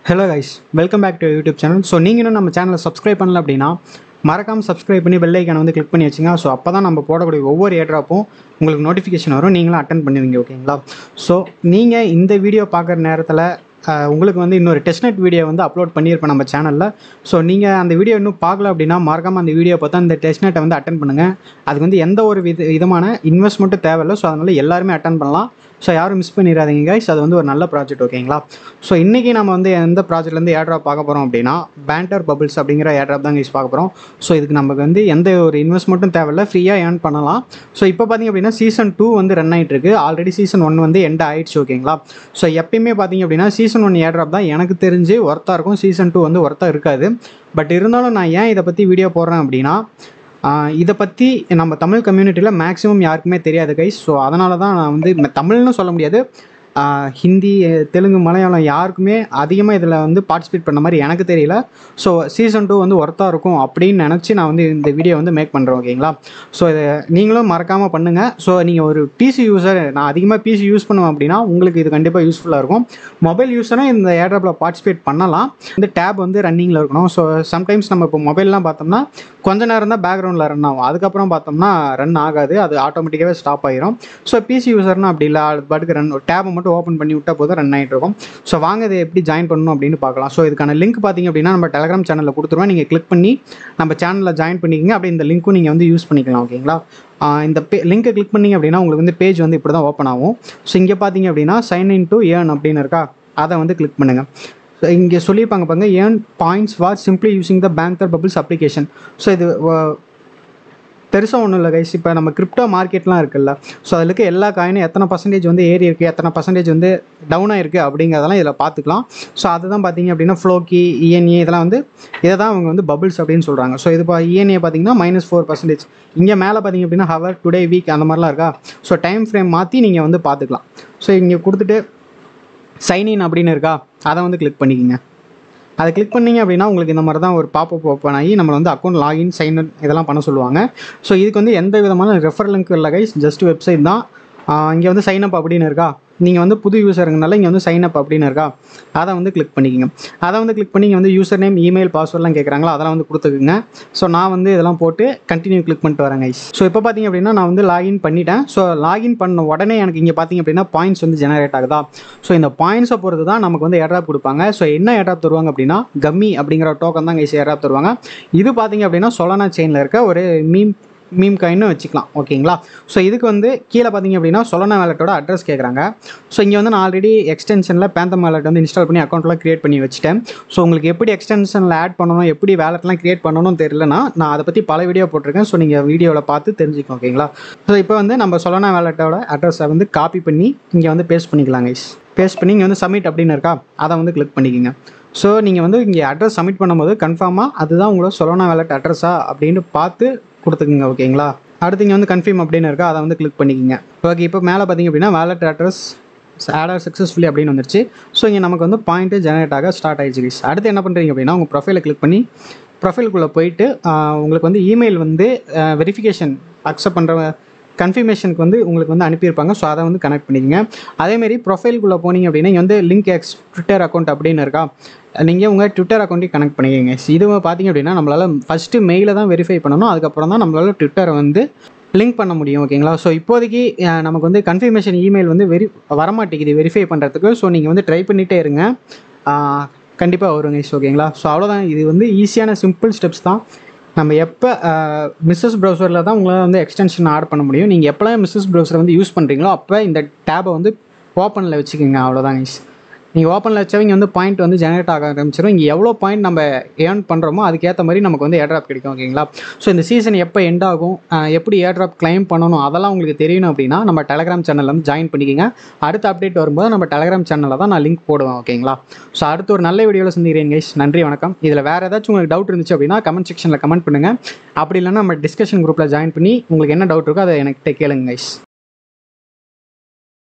Hello guys, welcome back to YouTube channel. So நீங்க இன்னும் நம்ம சேனலை சப்ஸ்கிரைப் பண்ணல அப்படின்னா மறக்காம சப்ஸ்கிரைப் பண்ணி பெல் ஐகானை வந்து கிளிக் பண்ணி வச்சுங்க. ஸோ அப்போ தான் நம்ம போடக்கூடிய ஒவ்வொரு ஏர்ட்ராப்பும் உங்களுக்கு நோட்டிஃபிகேஷன் வரும், நீங்களும் அட்டன் பண்ணுவீங்க. ஓகேங்களா? ஸோ நீங்கள் இந்த வீடியோ பார்க்குற நேரத்தில் உங்களுக்கு வந்து இன்னொரு டெஸ்ட்நெட் வீடியோ வந்து அப்லோட் பண்ணியிருப்பேன் நம்ம சேனலில். ஸோ நீங்கள் அந்த வீடியோ இன்னும் பார்க்கல அப்படின்னா மறக்காமல் அந்த வீடியோ பார்த்தா அந்த டெஸ்ட்நெட்டை வந்து அட்டன் பண்ணுங்கள். அதுக்கு வந்து எந்த ஒரு விதமான இன்வெஸ்ட்மெண்ட்டும் தேவையில்லை. ஸோ அதனால் எல்லாருமே அட்டன் பண்ணலாம். ஸோ யாரும் மிஸ் பண்ணிடாதீங்க கைஸ், அது வந்து ஒரு நல்ல ப்ராஜெக்ட். ஓகேங்களா? ஸோ இன்றைக்கி நம்ம வந்து எந்த ப்ராஜெக்ட்லேருந்து ஏர்ட்ராப் பார்க்க போகிறோம் அப்படின்னா பேண்டர் பபிள்ஸ் அப்படிங்கிற ஏர்ட்ராப் தான் கைஸ் பார்க்க போகிறோம். ஸோ இதுக்கு நமக்கு வந்து எந்த ஒரு இன்வெஸ்ட்மெண்ட்டும் தேவையில்லை, ஃப்ரீயாக ஏர்ன் பண்ணலாம். ஸோ இப்போ பார்த்திங்க அப்படின்னா சீசன் 2 வந்து ரன் ஆகிட்டு இருக்குது. ஆல்ரெடி சீசன் 1 வந்து எண்ட் ஆகிடுச்சு. ஓகேங்களா? ஸோ எப்பயுமே பார்த்திங்க அப்படின்னா சீசன் 1 ஏர்ட்ராப் தான் எனக்கு தெரிஞ்சு ஒர்த்தாக இருக்கும். சீசன் 2 வந்து ஒர்த்தாக இருக்காது. பட் இருந்தாலும் நான் ஏன் இதை பற்றி வீடியோ போடுறேன் அப்படின்னா இதை பற்றி நம்ம தமிழ் கம்யூனிட்டியில் மேக்ஸிமம் யாருக்குமே தெரியாது கைஸ். ஸோ அதனால தான் நான் வந்து தமிழ்னு சொல்ல முடியாது, ஹிந்தி, தெலுங்கு, மலையாளம் யாருக்குமே அதிகமாக இதில் வந்து பார்ட்டிசிபேட் பண்ண மாதிரி எனக்கு தெரியல. ஸோ சீசன் 2 வந்து ஒர்த்தாக இருக்கும் அப்படின்னு நினச்சி நான் வந்து இந்த வீடியோ வந்து மேக் பண்ணுறேன். ஓகேங்களா? ஸோ இதை நீங்களும் மறக்காமல் பண்ணுங்கள். ஸோ நீங்கள் ஒரு பிசி யூஸர், நான் அதிகமாக பிசி யூஸ் பண்ணுவேன் அப்படின்னா உங்களுக்கு இது கண்டிப்பாக யூஸ்ஃபுல்லாக இருக்கும். மொபைல் யூஸரும் இந்த ஏர்ட்ராப்பில் பார்ட்டிசிபேட் பண்ணலாம். இந்த டேப் வந்து ரன்னிங்கில் இருக்கணும். ஸோ சம்டைம்ஸ் நம்ம இப்போ மொபைல்லாம் பார்த்தோம்னா கொஞ்ச நேரம் தான் பேக்ரவுண்டில் ரன் ஆகும், அதுக்கப்புறம் பார்த்தோம்னா ரன் ஆகாது, அது ஆட்டோமேட்டிக்காகவே ஸ்டாப் ஆகிரும். ஸோ பிசி யூஸர்னால் அப்படி இல்லை, அது பாட்டுக்கு ரன் டேபை மட்டும் ஓப்பன் பண்ணி விட்டால் போதும், ரன் ஆகிட்டு இருக்கும். ஸோ வாங்க இதை எப்படி ஜாயின் பண்ணணும் அப்படின்னு பார்க்கலாம். ஸோ இதுக்கான லிங்க் பார்த்திங்க அப்படின்னா நம்ம டெலகிராம் சேனலில் கொடுத்துருவோம். நீங்கள் கிளிக் பண்ணி நம்ம சேனலில் ஜாயின் பண்ணிக்கிங்க. அப்படி இந்த லிங்க்கும் நீங்கள் வந்து யூஸ் பண்ணிக்கலாம். ஓகேங்களா? இந்த லிங்கை கிளிக் பண்ணிங்க அப்படின்னா உங்களுக்கு வந்து பேஜ் வந்து இப்படி தான் ஓப்பன் ஆகும். ஸோ இங்கே பார்த்தீங்க அப்படின்னா சைன் இன் டு ஏர்ன் அப்படின்னு இருக்கா, அதை வந்து கிளிக் பண்ணுங்கள். ஸோ இங்கே சொல்லியிருப்பாங்க பாருங்க, earn points for simply using the banker bubbles application. So இது பெருசாக ஒன்றும் இல்லை கைஸ். இப்போ நம்ம கிரிப்டோ மார்க்கெட்லாம் இருக்குல்ல, ஸோ அதில் இருக்க எல்லா காயினும் எத்தனை பர்சன்டேஜ் வந்து ஏறி இருக்குது, எத்தனை பர்சன்டேஜ் வந்து டவுனாக இருக்குது அப்படிங்கிறதெல்லாம் இதில் பார்த்துக்கலாம். ஸோ அதுதான் பார்த்தீங்க அப்படின்னா ஃப்ளோக்கி, இஎன்ஏ இதெல்லாம் வந்து இதை தான் அவங்க வந்து பபிள்ஸ் அப்படின்னு சொல்கிறாங்க. ஸோ இது இப்போ இஎன்ஏ பார்த்தீங்கன்னா -4%. இங்கே மேலே பார்த்தீங்க அப்படின்னா ஹவர், டுடே, வீக் அந்த மாதிரிலாம் இருக்கா. ஸோ டைம் ஃப்ரேம் மாற்றி நீங்கள் வந்து பார்த்துக்கலாம். ஸோ இங்கே கொடுத்துட்டு சைன்இன் அப்படின்னு இருக்கா, அதை வந்து கிளிக் பண்ணிக்கோங்க. அதை கிளிக் பண்ணிங்க அப்படின்னா உங்களுக்கு இந்த மாதிரி தான் ஒரு பாப்பப் ஓப்பன் ஆகி நம்மளை வந்து அக்கௌண்ட் லாகின், சைன்இன் இதெல்லாம் பண்ண சொல்லுவாங்க. ஸோ இதுக்கு வந்து எந்த விதமான ரெஃபர் லிங்க் இல்லை கைஸ், ஜஸ்ட் வெப்சைட் தான். இங்கே வந்து சைன்அப் அப்படின்னு இருக்கா, நீங்கள் வந்து புது யூஸருங்கனால இங்கே வந்து சைன்அப் அப்படின்னு இருக்கா, அதை வந்து கிளிக் பண்ணிக்கோங்க. அதை வந்து கிளிக் பண்ணி இங்கே வந்து யூசர் நேம், இமெயில், பாஸ்வேர்ட்லாம் கேட்குறாங்களா, அதெல்லாம் வந்து கொடுத்துக்குங்க. ஸோ நான் வந்து இதெல்லாம் போட்டு கண்டினியூ கிளிக் பண்ணிட்டு வரேன் கைஸ். ஸோ இப்போ பார்த்தீங்க அப்படின்னா நான் வந்து லாகின் பண்ணிட்டேன். ஸோ லாகின் பண்ண உடனே எனக்கு இங்கே பார்த்தீங்க அப்படின்னா பாயிண்ட்ஸ் வந்து ஜெனரேட் ஆகுதா. ஸோ இந்த பாயிண்ட்ஸை பொறுத்து தான் நமக்கு வந்து ஏர்ட்ராப் கொடுப்பாங்க. ஸோ என்ன ஏர்ட்ராப் தருவாங்க அப்படின்னா கம்மி அப்படிங்கிற டோக்கன் தான் கைஸ் ஏர்ட்ராப் தருவாங்க. இது பார்த்தீங்க அப்படின்னா சொலானா செயினில் இருக்க ஒரு மீம் காயின்னு வச்சுக்கலாம். ஓகேங்களா? ஸோ இதுக்கு வந்து கீழே பார்த்தீங்க அப்படின்னா சொலானா வேலட்டோட அட்ரஸ் கேட்குறாங்க. ஸோ இங்கே வந்து நான் ஆல்ரெடி எக்ஸ்டென்ஷனில் பேந்தம் வேலட் வந்து இன்ஸ்டால் பண்ணி அக்கௌண்ட்லாம் க்ரியேட் பண்ணி வச்சுட்டேன். ஸோ உங்களுக்கு எப்படி எக்ஸ்டென்ஷனில் ஆட் பண்ணணும், எப்படி வேலட்லாம் க்ரியேட் பண்ணணும் தெரியலனா நான் அதை பற்றி பல வீடியோ போட்டிருக்கேன். ஸோ நீங்கள் வீடியோவில் பார்த்து தெரிஞ்சுக்கோங்க. ஓகேங்களா? ஸோ இப்போ வந்து நம்ம சொலானா வேலட்டோட அட்ரஸை வந்து காப்பி பண்ணி இங்கே வந்து பேஸ்ட் பண்ணிக்கலாம் கைஸ். பேஸ்ட் பண்ணி இங்கே வந்து சப்மிட் அப்படின்னு இருக்கா, அதை வந்து கிளிக் பண்ணிக்கோங்க. ஸோ நீங்கள் வந்து இங்கே அட்ரஸ் சப்மிட் பண்ணும்போது கன்ஃபார்மாக அதுதான் உங்களோட சொலானா வேலட் அட்ரஸா அப்படின்னு பார்த்து கொடுத்துக்குங்க. ஓகேங்களா? அடுத்து இங்கே வந்து கன்ஃபார்ம் அப்படின்னு இருக்கா, அதை வந்து கிளிக் பண்ணிக்கோங்க. ஓகே, இப்போ மேலே பார்த்தீங்க அப்படின்னா வேலட் அட்ரஸ் ஆடர் சக்ஸஸ்ஃபுல்லி அப்படின்னு வந்துருச்சு. ஸோ இங்கே நமக்கு வந்து பாயிண்ட்டு ஜெனரேட் ஆக ஸ்டார்ட் ஆகிடுச்சு. அடுத்து என்ன பண்ணுறீங்க அப்படின்னா உங்கள் ப்ரொஃபைலை கிளிக் பண்ணி ப்ரொஃபைலுக்குள்ளே போயிட்டு உங்களுக்கு வந்து இமெயில் வந்து வெரிஃபிகேஷன் அக்செப்ட் பண்ணுற கன்ஃபர்மேஷனுக்கு வந்து உங்களுக்கு வந்து அனுப்பியிருப்பாங்க. ஸோ அதை வந்து கனெக்ட் பண்ணிக்கங்க. அதேமாரி ப்ரொஃபைலுக்குள்ளே போனீங்க அப்படின்னா இங்கே வந்து லிங்க் ட்விட்டர் அக்கௌண்ட் அப்படின்னு இருக்கா, நீங்கள் உங்கள் ட்விட்டர் அக்கௌண்ட்டையும் கனெக்ட் பண்ணிக்கங்க. இது பார்த்தீங்க அப்படின்னா நம்மளால் ஃபஸ்ட்டு மெயிலை தான் வெரிஃபை பண்ணணும், அதுக்கப்புறம் தான் நம்மளால் ட்விட்டரை வந்து லிங்க் பண்ண முடியும். ஓகேங்களா? ஸோ இப்போதைக்கு நமக்கு வந்து கன்ஃபர்மேஷன் இமெயில் வந்து வரமாட்டேங்குது வெரிஃபை பண்ணுறதுக்கு. ஸோ நீங்கள் வந்து ட்ரை பண்ணிகிட்டே இருங்க, கண்டிப்பாக வருங்க. ஓகேங்களா? ஸோ அவ்வளோதான். இது வந்து ஈஸியான சிம்பிள் ஸ்டெப்ஸ் தான். நம்ம எப்போ மிஸ்ஸஸ் ப்ரௌசரில் தான் உங்களால் வந்து எக்ஸ்டென்ஷன் ஆட் பண்ண முடியும். நீங்கள் எப்போலாம் மிஸ்ஸஸ் ப்ரௌசரை வந்து யூஸ் பண்ணுறீங்களோ அப்போ இந்த டேபை வந்து ஓப்பனில் வச்சுக்கோங்க. அவ்வளோதான் கைஸ். நீங்கள் ஓப்பனில் வச்சவங்க வந்து பாயிண்ட் வந்து ஜெனரேட் ஆக ஆரம்பிச்சிடும். இங்கே எவ்வளோ பாயிண்ட் நம்ம ஏர்ன் பண்ணுறோமோ அதுக்கேற்ற மாதிரி நமக்கு வந்து ஏர்ட்ராப் கிடைக்கும். ஓகேங்களா? ஸோ இந்த சீசன் எப்போ எண்ட் ஆகும், எப்படி ஏர்ட்ராப் கிளைம் பண்ணணும் அதெல்லாம் உங்களுக்கு தெரியணும் அப்படின்னா நம்ம டெலகிராம் சேனலில் வந்து ஜாயின் பண்ணிக்கோங்க. அடுத்த அப்டேட் வரும்போது நம்ம டெலகிராம் சேனலில் தான் நான் லிங்க் போடுவேன். ஓகேங்களா? ஸோ அடுத்து ஒரு நல்ல வீடியோவில் சந்திக்கிறேன் கைஸ். நன்றி, வணக்கம். இதில் வேறு ஏதாச்சும் உங்களுக்கு டவுட் இருந்துச்சு அப்படின்னா கமெண்ட் செக்ஷனில் கமெண்ட் பண்ணுங்கள். அப்படி இல்லைன்னா நம்ம டிஸ்கஷன் குரூப்பில் ஜாயின் பண்ணி உங்களுக்கு என்ன டவுட் இருக்கோ அதை என்கிட்ட கேளுங்க கைஸ்.